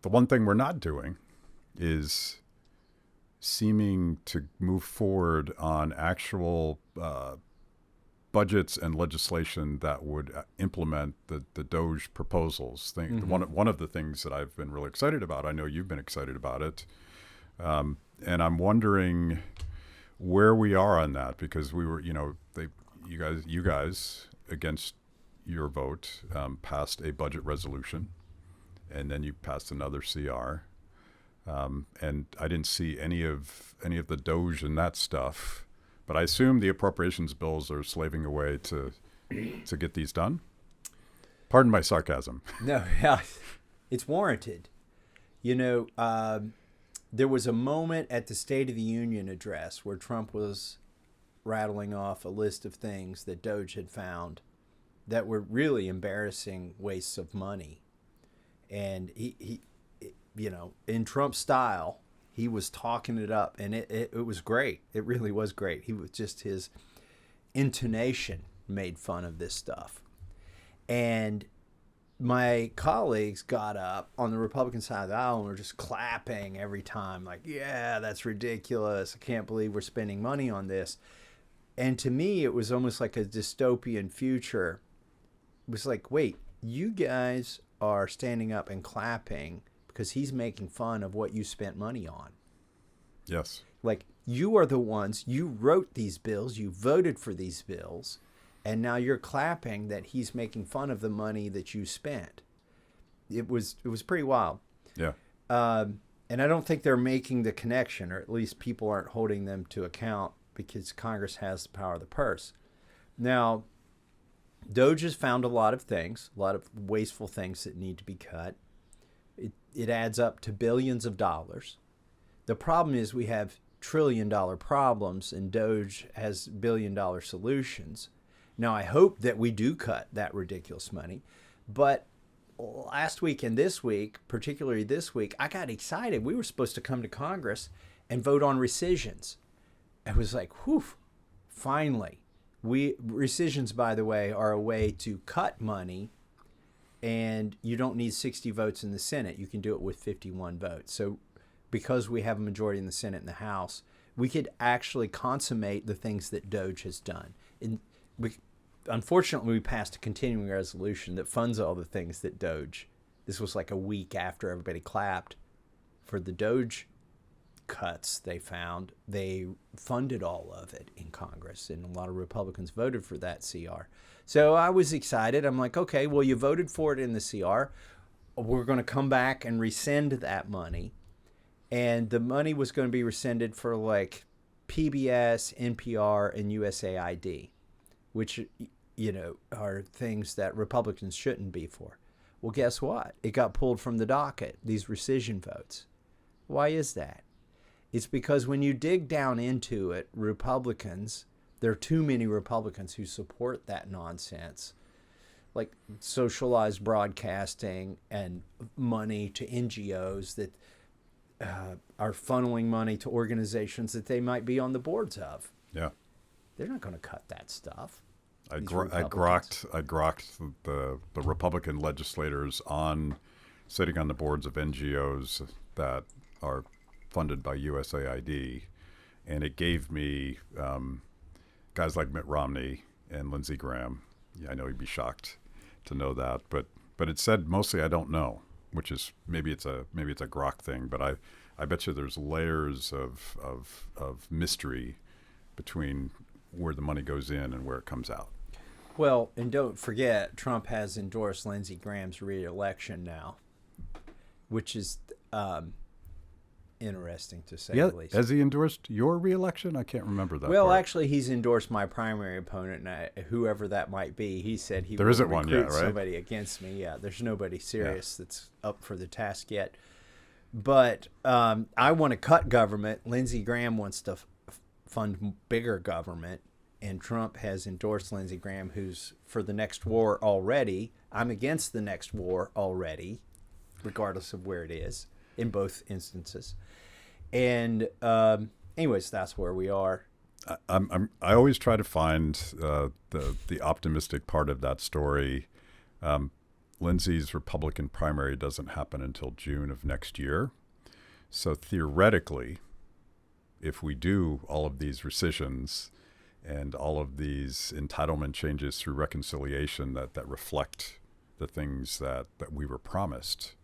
the one thing we're not doing is seeming to move forward on actual budgets and legislation that would implement the Doge proposals. One of the things that I've been really excited about, I know you've been excited about it, and I'm wondering where we are on that, because we were, you guys against your vote passed a budget resolution, and then you passed another CR. And I didn't see any of the Doge and that stuff, but I assume the appropriations bills are slaving away to get these done. Pardon my sarcasm. No, yeah, it's warranted. There was a moment at the State of the Union address where Trump was rattling off a list of things that Doge had found that were really embarrassing wastes of money, and he in Trump style, he was talking it up, and it was great. It really was great. He was just, his intonation made fun of this stuff. And my colleagues got up on the Republican side of the aisle and were just clapping every time, like, yeah, that's ridiculous. I can't believe we're spending money on this. And to me, it was almost like a dystopian future. It was like, wait, you guys are standing up and clapping because he's making fun of what you spent money on. Yes. Like, you are the ones, you wrote these bills, you voted for these bills, and now you're clapping that he's making fun of the money that you spent. It was pretty wild. Yeah. And I don't think they're making the connection, or at least people aren't holding them to account, because Congress has the power of the purse. Now, Doge has found a lot of things, a lot of wasteful things that need to be cut. It adds up to billions of dollars. The problem is we have trillion-dollar problems, and Doge has billion-dollar solutions. Now, I hope that we do cut that ridiculous money, but last week and this week, particularly this week, I got excited. We were supposed to come to Congress and vote on rescissions. I was like, whew, finally. Rescissions, by the way, are a way to cut money, and you don't need 60 votes in the Senate. You can do it with 51 votes. So because we have a majority in the Senate and the House, we could actually consummate the things that Doge has done. Unfortunately, we passed a continuing resolution that funds all the things that Doge, this was like a week after everybody clapped for the Doge cuts they found. They funded all of it in Congress, and a lot of Republicans voted for that CR. So I was excited. I'm like, okay, well, you voted for it in the CR. We're going to come back and rescind that money. And the money was going to be rescinded for like PBS, NPR, and USAID, which, are things that Republicans shouldn't be for. Well, guess what? It got pulled from the docket, these rescission votes. Why is that? It's because when you dig down into it, Republicans, there are too many Republicans who support that nonsense, like socialized broadcasting and money to NGOs that are funneling money to organizations that they might be on the boards of. Yeah. They're not going to cut that stuff. I grokked the Republican legislators on sitting on the boards of NGOs that are funded by USAID, and it gave me guys like Mitt Romney and Lindsey Graham. Yeah, I know you'd be shocked to know that, but it said mostly I don't know, which is maybe it's a grok thing, but I bet you there's layers of mystery between where the money goes in and where it comes out. Well, and don't forget, Trump has endorsed Lindsey Graham's re-election now, which is interesting to say the least. Has he endorsed your re-election? I can't remember that. Well, part. Actually, he's endorsed my primary opponent, and whoever that might be. He said he there will isn't one yet, right? Somebody against me. Yeah, there's nobody serious that's up for the task yet. But I want to cut government. Lindsey Graham wants to fund bigger government, and Trump has endorsed Lindsey Graham, who's for the next war already. I'm against the next war already, regardless of where it is, in both instances. And anyways, that's where we are. I always try to find the optimistic part of that story. Lindsay's Republican primary doesn't happen until June of next year. So theoretically, if we do all of these rescissions and all of these entitlement changes through reconciliation that reflect the things that we were promised,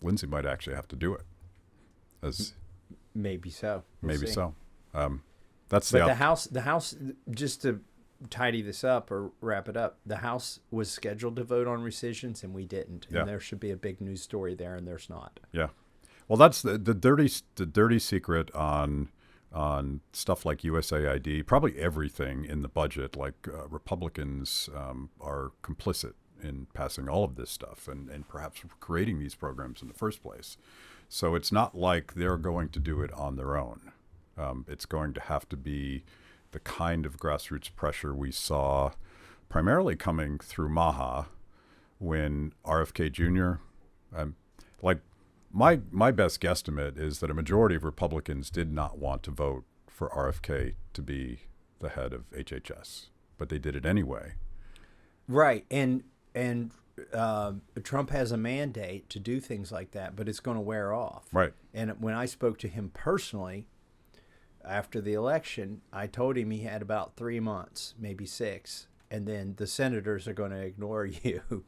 Lindsay might actually have to do it. As maybe so. Maybe see. so. That's but the House, just to tidy this up or wrap it up, the House was scheduled to vote on rescissions and we didn't. Yeah. And there should be a big news story there, and there's not. Yeah. Well, that's the dirty secret on stuff like USAID, probably everything in the budget. Like Republicans are complicit in passing all of this stuff and perhaps creating these programs in the first place. So it's not like they're going to do it on their own. It's going to have to be the kind of grassroots pressure we saw primarily coming through Maha when RFK Jr. My best guesstimate is that a majority of Republicans did not want to vote for RFK to be the head of HHS, but they did it anyway. Right, and Trump has a mandate to do things like that, but it's going to wear off. Right. And when I spoke to him personally after the election, I told him he had about 3 months, maybe 6, and then the senators are going to ignore you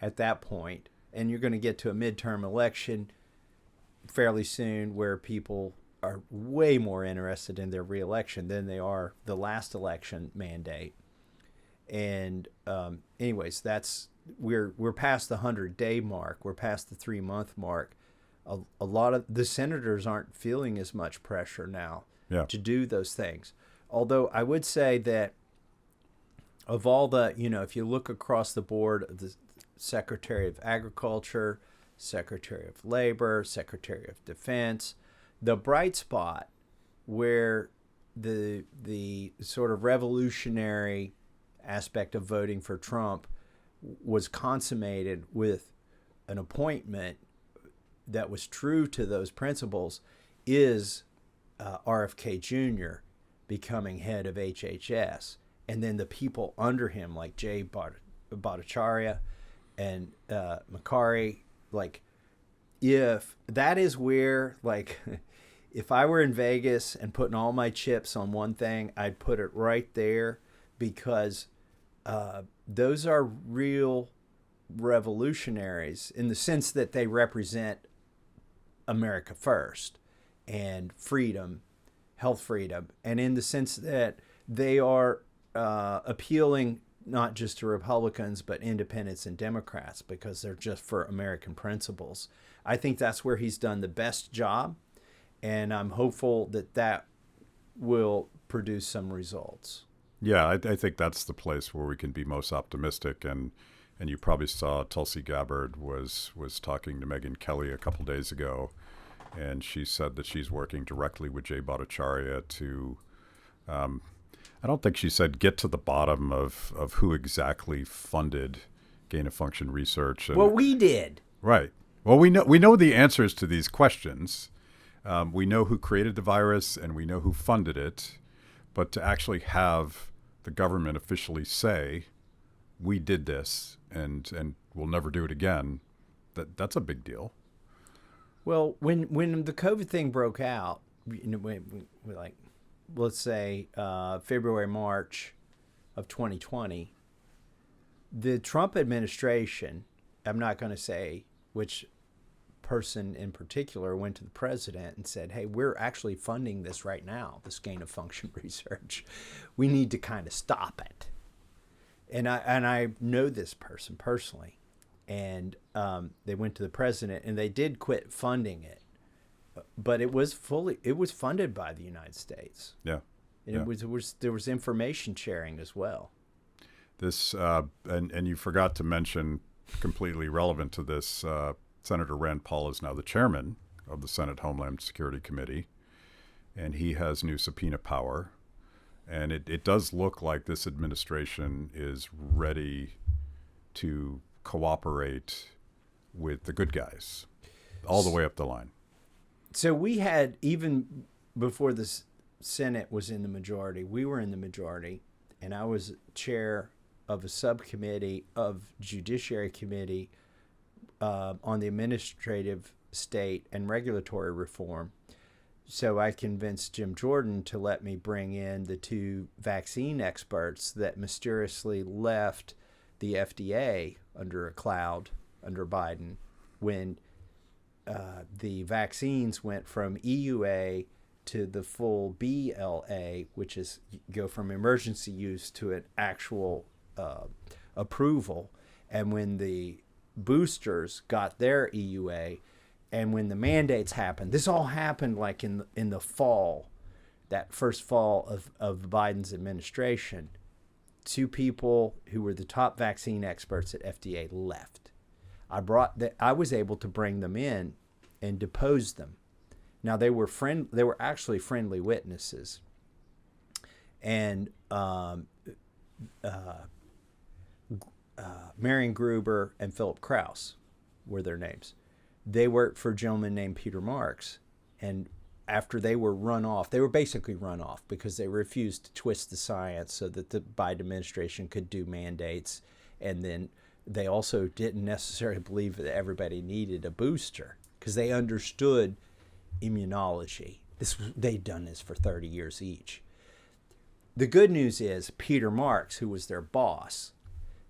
at that point, and you're going to get to a midterm election fairly soon where people are way more interested in their reelection than they are the last election mandate. And anyways, we're past the 100-day mark. We're past the 3-month mark. A lot of the senators aren't feeling as much pressure now to do those things. Although I would say that of all the, if you look across the board, the Secretary of Agriculture, Secretary of Labor, Secretary of Defense, the bright spot where the sort of revolutionary aspect of voting for Trump was consummated with an appointment that was true to those principles is RFK Jr. becoming head of HHS. And then the people under him, like Jay Bhattacharya and Makari, like, if that is where, like, if I were in Vegas and putting all my chips on one thing, I'd put it right there, because those are real revolutionaries in the sense that they represent America first and freedom, health freedom, and in the sense that they are appealing not just to Republicans, but independents and Democrats, because they're just for American principles. I think that's where he's done the best job, and I'm hopeful that will produce some results. Yeah, I think that's the place where we can be most optimistic. And you probably saw Tulsi Gabbard was talking to Megyn Kelly a couple days ago, and she said that she's working directly with Jay Bhattacharya to I don't think she said get to the bottom of who exactly funded gain-of-function research. And, well, we did. Right. Well, we know the answers to these questions. We know who created the virus and we know who funded it. But to actually have the government officially say, we did this and we'll never do it again, that's a big deal. Well, when the COVID thing broke out, like, let's say February, March of 2020, the Trump administration, I'm not going to say which person in particular, went to the president and said, hey, we're actually funding this right now, this gain of function research. We need to kind of stop it. And I know this person personally. And they went to the president and they did quit funding it. But it was funded by the United States. Yeah. And there was information sharing as well. This and you forgot to mention, completely relevant to this, Senator Rand Paul is now the chairman of the Senate Homeland Security Committee, and he has new subpoena power. And it does look like this administration is ready to cooperate with the good guys all the way up the line. So we had, even before the Senate was in the majority, we were in the majority, and I was chair of a subcommittee of Judiciary Committee on the administrative, state, and regulatory reform. So I convinced Jim Jordan to let me bring in the 2 vaccine experts that mysteriously left the FDA under a cloud under Biden when the vaccines went from EUA to the full BLA, which is go from emergency use to an actual approval. And when the boosters got their EUA, and when the mandates happened, this all happened like in the fall, that first fall of Biden's administration. 2 people who were the top vaccine experts at FDA left. I was able to bring them in and depose them. Now they were actually friendly witnesses, and Marion Gruber and Philip Krause were their names. They worked for a gentleman named Peter Marks, and after they were run off, they were basically run off because they refused to twist the science so that the Biden administration could do mandates, and then they also didn't necessarily believe that everybody needed a booster because they understood immunology. They'd done this for 30 years each. The good news is Peter Marks, who was their boss,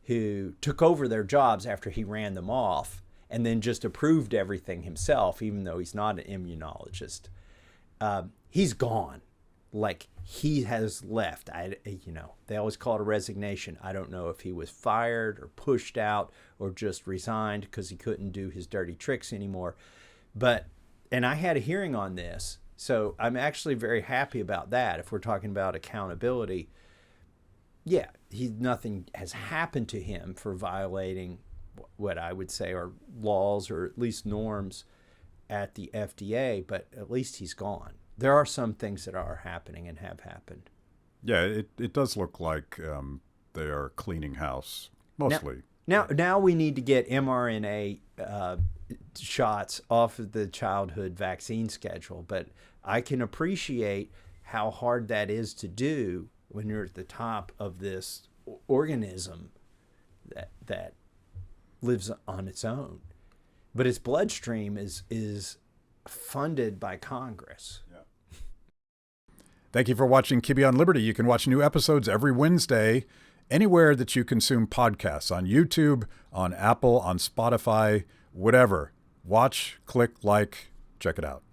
who took over their jobs after he ran them off and then just approved everything himself, even though he's not an immunologist. He's gone. Like, he has left. They always call it a resignation. I don't know if he was fired or pushed out or just resigned because he couldn't do his dirty tricks anymore. And I had a hearing on this, so I'm actually very happy about that. If we're talking about accountability, yeah, nothing has happened to him for violating what I would say are laws or at least norms at the FDA, but at least he's gone. There are some things that are happening and have happened. Yeah, it does look like they are cleaning house, mostly. Now we need to get mRNA shots off of the childhood vaccine schedule, but I can appreciate how hard that is to do when you're at the top of this organism that lives on its own. But its bloodstream is funded by Congress. Yeah. Thank you for watching Kibbe on Liberty. You can watch new episodes every Wednesday anywhere that you consume podcasts, on YouTube, on Apple, on Spotify, whatever. Watch, click, like, check it out.